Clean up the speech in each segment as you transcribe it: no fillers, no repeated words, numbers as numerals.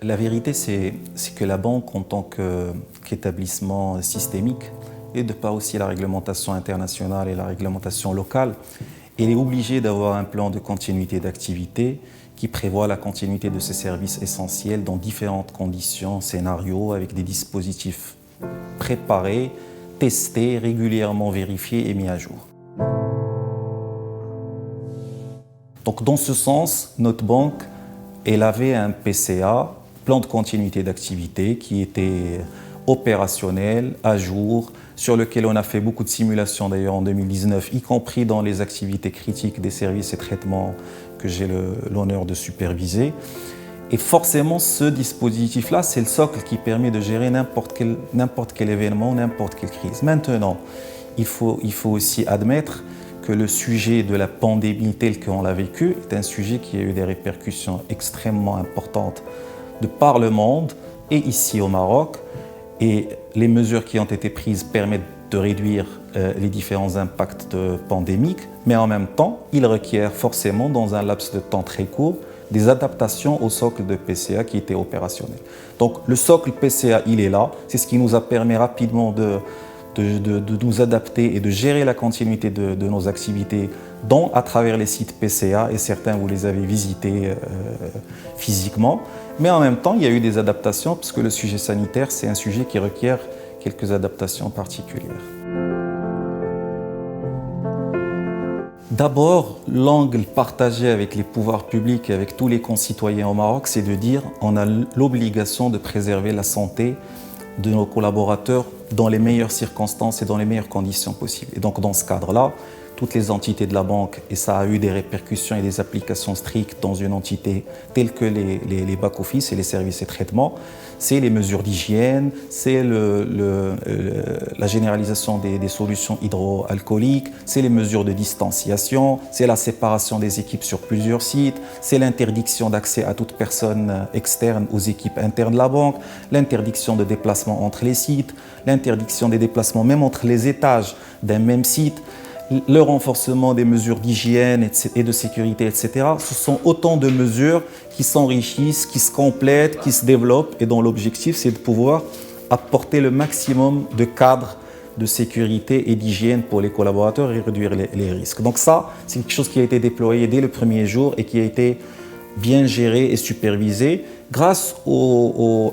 La vérité, c'est que la banque, en tant qu'établissement systémique, et de par aussi la réglementation internationale et la réglementation locale, elle est obligée d'avoir un plan de continuité d'activité qui prévoit la continuité de ses services essentiels dans différentes conditions, scénarios, avec des dispositifs préparés, testés, régulièrement vérifiés et mis à jour. Donc, dans ce sens, notre banque, elle avait un PCA, plan de continuité d'activité, qui était opérationnel, à jour, sur lequel on a fait beaucoup de simulations d'ailleurs en 2019, y compris dans les activités critiques des services et traitements que j'ai l'honneur de superviser. Et forcément, ce dispositif-là, c'est le socle qui permet de gérer n'importe quel événement, n'importe quelle crise. Maintenant, il faut aussi admettre que le sujet de la pandémie tel qu'on l'a vécu est un sujet qui a eu des répercussions extrêmement importantes de par le monde et ici au Maroc. Et les mesures qui ont été prises permettent de réduire les différents impacts pandémiques, mais en même temps, ils requièrent forcément, dans un laps de temps très court, des adaptations au socle de PCA qui était opérationnel. Donc le socle PCA, il est là, c'est ce qui nous a permis rapidement de nous adapter et de gérer la continuité de nos activités à travers les sites PCA, et certains vous les avez visités physiquement. Mais en même temps, il y a eu des adaptations parce que le sujet sanitaire, c'est un sujet qui requiert quelques adaptations particulières. D'abord, l'angle partagé avec les pouvoirs publics et avec tous les concitoyens au Maroc, c'est de dire qu'on a l'obligation de préserver la santé de nos collaborateurs dans les meilleures circonstances et dans les meilleures conditions possibles. Et donc dans ce cadre-là, toutes les entités de la banque, et ça a eu des répercussions et des applications strictes dans une entité telle que les back-office et les services et traitements, c'est les mesures d'hygiène, c'est la généralisation des solutions hydroalcooliques, c'est les mesures de distanciation, c'est la séparation des équipes sur plusieurs sites, c'est l'interdiction d'accès à toute personne externe aux équipes internes de la banque, l'interdiction de déplacement entre les sites, l'interdiction des déplacements même entre les étages d'un même site, le renforcement des mesures d'hygiène et de sécurité, etc. Ce sont autant de mesures qui s'enrichissent, qui se complètent, qui se développent, et dont l'objectif, c'est de pouvoir apporter le maximum de cadres de sécurité et d'hygiène pour les collaborateurs et réduire les risques. Donc ça, c'est quelque chose qui a été déployé dès le premier jour et qui a été bien géré et supervisé grâce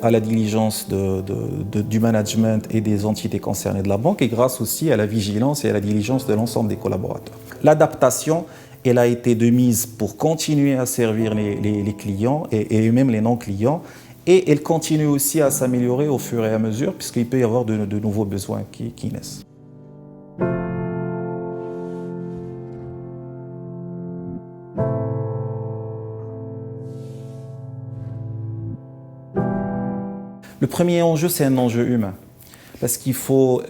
à la diligence du management et des entités concernées de la banque, et grâce aussi à la vigilance et à la diligence de l'ensemble des collaborateurs. L'adaptation, elle a été de mise pour continuer à servir les clients et même les non-clients, et elle continue aussi à s'améliorer au fur et à mesure, puisqu'il peut y avoir de nouveaux besoins qui naissent. Le premier enjeu, c'est un enjeu humain, parce qu'il faut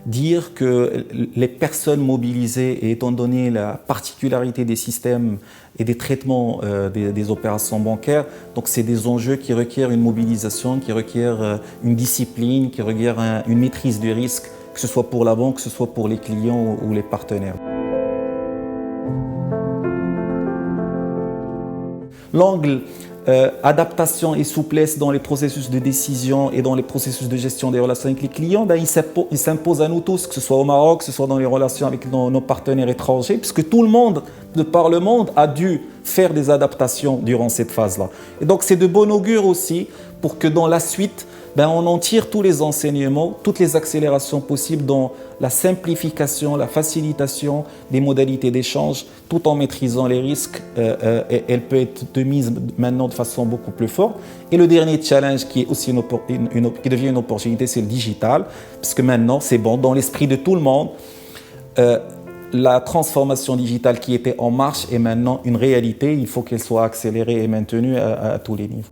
dire que les personnes mobilisées, et étant donné la particularité des systèmes et des traitements des opérations bancaires, donc c'est des enjeux qui requièrent une mobilisation, qui requièrent une discipline, qui requièrent une maîtrise du risque, que ce soit pour la banque, que ce soit pour les clients ou les partenaires. L'angle adaptation et souplesse dans les processus de décision et dans les processus de gestion des relations avec les clients, il s'impose à nous tous, que ce soit au Maroc, que ce soit dans les relations avec nos partenaires étrangers, puisque tout le monde, de par le monde, a dû faire des adaptations durant cette phase-là. Et donc c'est de bon augure aussi pour que dans la suite, on en tire tous les enseignements, toutes les accélérations possibles dans la simplification, la facilitation des modalités d'échange, tout en maîtrisant les risques. Elle peut être de mise maintenant de façon beaucoup plus forte. Et le dernier challenge qui est aussi qui devient une opportunité, c'est le digital, parce que maintenant, c'est bon, dans l'esprit de tout le monde, la transformation digitale qui était en marche est maintenant une réalité. Il faut qu'elle soit accélérée et maintenue à tous les niveaux.